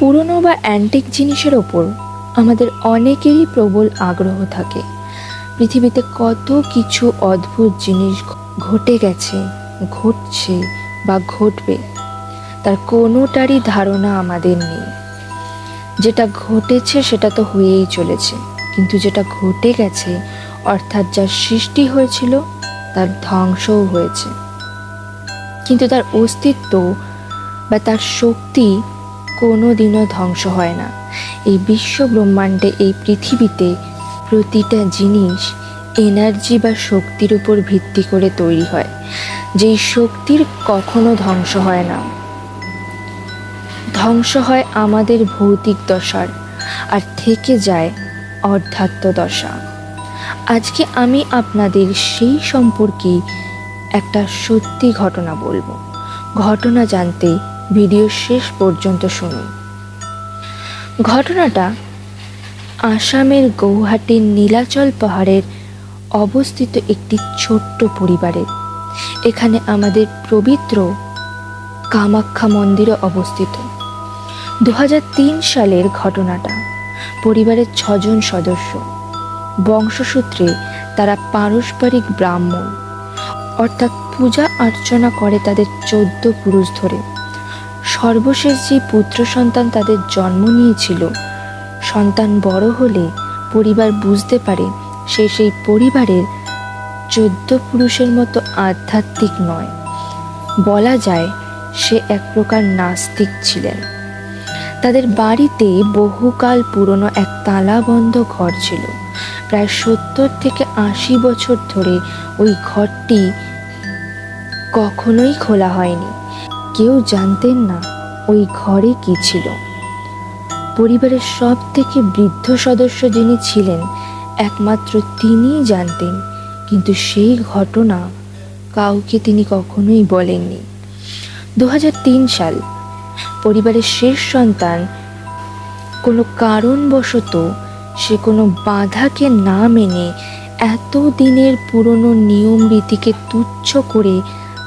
পুরনো বা অ্যান্টিক জিনিসের ওপর আমাদের অনেকেরই প্রবল আগ্রহ থাকে। পৃথিবীতে কত কিছু অদ্ভুত জিনিস ঘটে গেছে, ঘটছে বা ঘটবে, তার কোনোটারই ধারণা আমাদের নেই। যেটা ঘটেছে সেটা তো হয়েই চলেছে, কিন্তু যেটা ঘটে গেছে অর্থাৎ যার সৃষ্টি হয়েছিল তার ধ্বংসও হয়েছে, কিন্তু তার অস্তিত্ব বা তার শক্তি কোনো দিনও ধ্বংস হয় না। এই বিশ্ব ব্রহ্মাণ্ডে, এই পৃথিবীতে প্রতিটা জিনিস এনার্জি বা শক্তির উপর ভিত্তি করে তৈরি হয়, যেই শক্তির কখনো ধ্বংস হয় না। ধ্বংস হয় আমাদের ভৌতিক দশার, আর থেকে যায় অধ্যাত্ম দশা। আজকে আমি আপনাদের সেই সম্পর্কে একটা সত্যি ঘটনা বলবো। ঘটনা জানতে ভিডিও শেষ পর্যন্ত শুনুন। ঘটনাটা আসামের গৌহাটির নীলাচল পাহাড়ের অবস্থিত একটি ছোট্ট পরিবারের। এখানে আমাদের পবিত্র কামাখ্যা মন্দিরও অবস্থিত। 2003 সালের ঘটনাটা। পরিবারের 6 জন সদস্য, বংশসূত্রে তারা পারস্পরিক ব্রাহ্মণ, অর্থাৎ পূজা অর্চনা করে তাদের 14 পুরুষ ধরে। সর্বশেষ যে পুত্র সন্তান তাদের জন্ম নিয়েছিল, সন্তান বড় হলে পরিবার বুঝতে পারে সে সেই পরিবারের 14 পুরুষের মতো আধ্যাত্মিক নয়। বলা যায় সে এক প্রকার নাস্তিক ছিলেন। তাদের বাড়িতে বহুকাল পুরনো এক তালাবন্ধ ঘর ছিল। প্রায় 70 থেকে 80 বছর ধরে ওই ঘরটি কখনোই খোলা হয়নি। কেউ জানতেন না ওই ঘরে কি ছিল। পরিবারের সব থেকে বৃদ্ধ সদস্য যিনি ছিলেন, একমাত্র তিনিই জানতেন, কিন্তু সেই ঘটনা কাউকে তিনি কখনোই বলেননি। 2003 সাল। পরিবারের শেষ সন্তান কোনো কারণবশত সে কোনো বাধাকে না মেনে এত দিনের পুরনো নিয়ম রীতিকে তুচ্ছ করে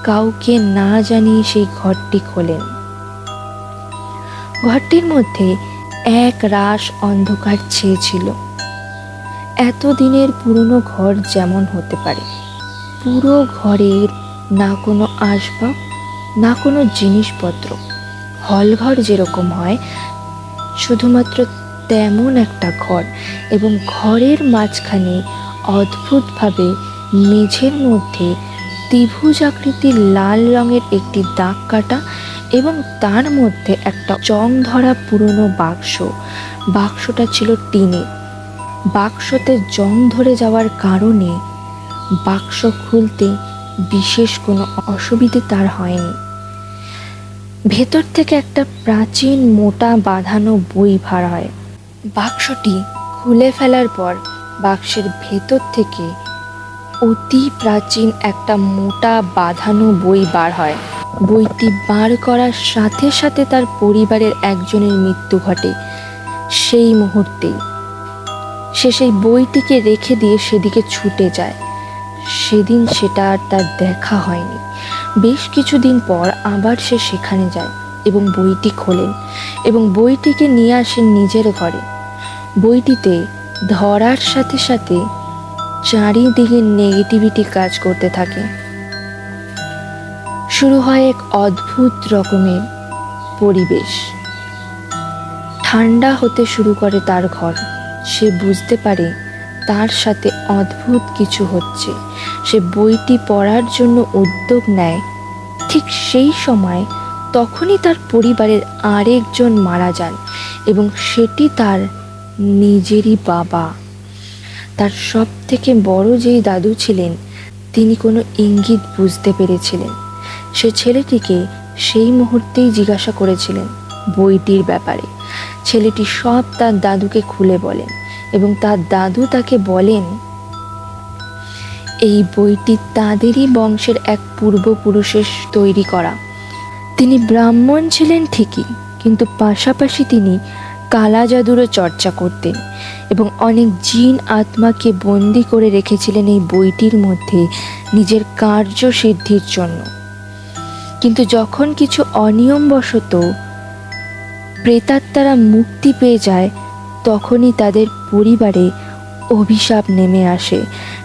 কাউকে না জানিয়ে সেই ঘরটি খোলেন। ঘরটির মধ্যে এক রাশ অন্ধকার ছেয়েছিল। এতদিনের পুরনো ঘর যেমন হতে পারে। পুরো ঘরের না কোনো আসবাব, না কোনো জিনিসপত্র। হলঘর যেরকম হয় শুধুমাত্র তেমন একটা ঘর, এবং ঘরের মাঝখানে অদ্ভুতভাবে মেঝের মধ্যে ত্রিভুজ আকৃতির লাল রঙের একটি দাগ কাটা, এবং তার মধ্যে একটা জং ধরা পুরনো বাক্স। বাক্সটা ছিল টিনের। বাক্সতে জং ধরে যাওয়ার কারণে বাক্স খুলতে বিশেষ কোনো অসুবিধে তার হয়নি। ভেতর থেকে একটা প্রাচীন মোটা বাঁধানো বই বার হয়। বাক্সটি খুলে ফেলার পর বাক্সের ভেতর থেকে অতি প্রাচীন একটা মোটা বাঁধানো বই বার হয়। বইটি বার করার সাথে সাথে তার পরিবারের একজনের মৃত্যু ঘটে। সেই মুহূর্তেই সে সেই বইটিকে রেখে দিয়ে সেদিকে ছুটে যায়। সেদিন সেটা আর তার দেখা হয়নি। বেশ কিছুদিন পর আবার সে সেখানে যায় এবং বইটি খোলেন এবং বইটিকে নিয়ে আসেন নিজের ঘরে। বইটিতে ধরার সাথে সাথে চারিদিকে নেগেটিভিটি কাজ করতে থাকে। শুরু হয় এক অদ্ভুত রকমের পরিবেশ। ঠান্ডা হতে শুরু করে তার ঘর। সে বুঝতে পারে তার সাথে অদ্ভুত কিছু হচ্ছে। সে বইটি পড়ার জন্য উদ্যোগ নেয়। ঠিক সেই সময় তখনই তার পরিবারের আরেকজন মারা যান, এবং সেটি তার নিজেরই বাবা। তার সব থেকে বড় যেই দাদু ছিলেন, তিনি কোনো ইঙ্গিত বুঝতে পেরেছিলেন। সে ছেলেটিকে সেই মুহূর্তেই জিজ্ঞাসা করেছিলেন বইটির ব্যাপারে। ছেলেটি সব তার দাদুকে খুলে বলেন, এবং তার দাদু তাকে বলেন এই বইটি তাদেরই বংশের এক পূর্বপুরুষের তৈরি করা। তিনি ব্রাহ্মণ ছিলেন ঠিকই, কিন্তু পাশাপাশি তিনি কালা জাদুরও চর্চা করতেন এবং অনেক জিন আত্মাকে বন্দি করে রেখেছিলেন এই বইটির মধ্যে নিজের কার্যসিদ্ধির জন্য। কিন্তু যখন কিছু অনিয়মবশত প্রেতাত্মারা মুক্তি পেয়ে যায়, তখনই তাদের পরিবারে অভিশাপ নেমে আসে।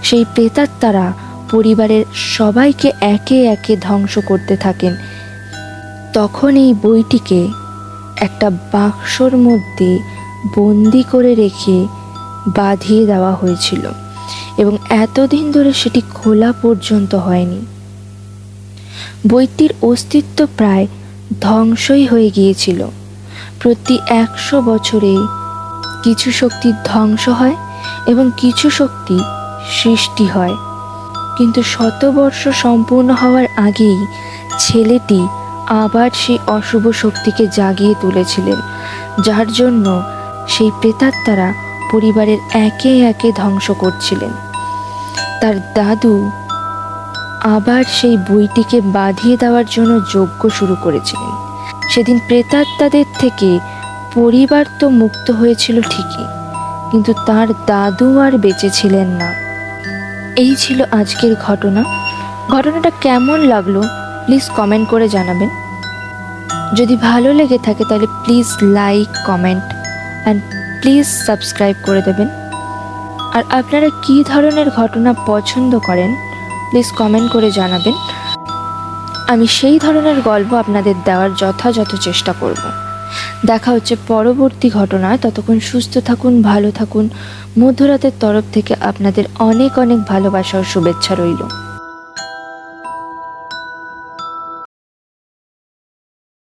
সেই প্রেতাত্মারা পরিবারের সবাইকে একে একে ধ্বংস করতে থাকেন। তখন এই বইটিকে একটা বাক্সর মধ্যে বন্দি করে রেখে বাঁধিয়ে দেওয়া হয়েছিল এবং এতদিন ধরে সেটি খোলা পর্যন্ত হয়নি। বইটির অস্তিত্ব প্রায় ধ্বংসই হয়ে গিয়েছিল। প্রতি 100 বছরে কিছু শক্তি ধ্বংস হয় এবং কিছু শক্তি সৃষ্টি হয়, কিন্তু শতবর্ষ সম্পূর্ণ হওয়ার আগেই ছেলেটি আবার সেই অশুভ শক্তিকে জাগিয়ে তুলেছিলেন, যার জন্য সেই প্রেতাত্মারা পরিবারের একে একে ধ্বংস করছিলেন। তার দাদু আবার সেই বইটিকে বাঁধিয়ে দেওয়ার জন্য যজ্ঞ শুরু করেছিলেন। সেদিন প্রেতাত্মাদের থেকে পরিবার তো মুক্ত হয়েছিল ঠিকই, কিন্তু তার দাদু আর বেঁচে ছিলেন না। এই ছিল আজকের ঘটনাটা কেমন লাগলো প্লিজ কমেন্ট করে জানাবেন। যদি ভালো লেগে থাকে তাহলে please like, comment and please subscribe করে দেবেন। আর আপনারা কী ধরনের ঘটনা পছন্দ করেন প্লিজ কমেন্ট করে জানাবেন। আমি সেই ধরনের গল্প আপনাদের দেওয়ার যথাযথ চেষ্টা করব। দেখা হচ্ছে পরবর্তী ঘটনায়। ততক্ষণ সুস্থ থাকুন, ভালো থাকুন। মধ্যরাতের তরফ থেকে আপনাদের অনেক অনেক ভালোবাসা ও শুভেচ্ছা রইল।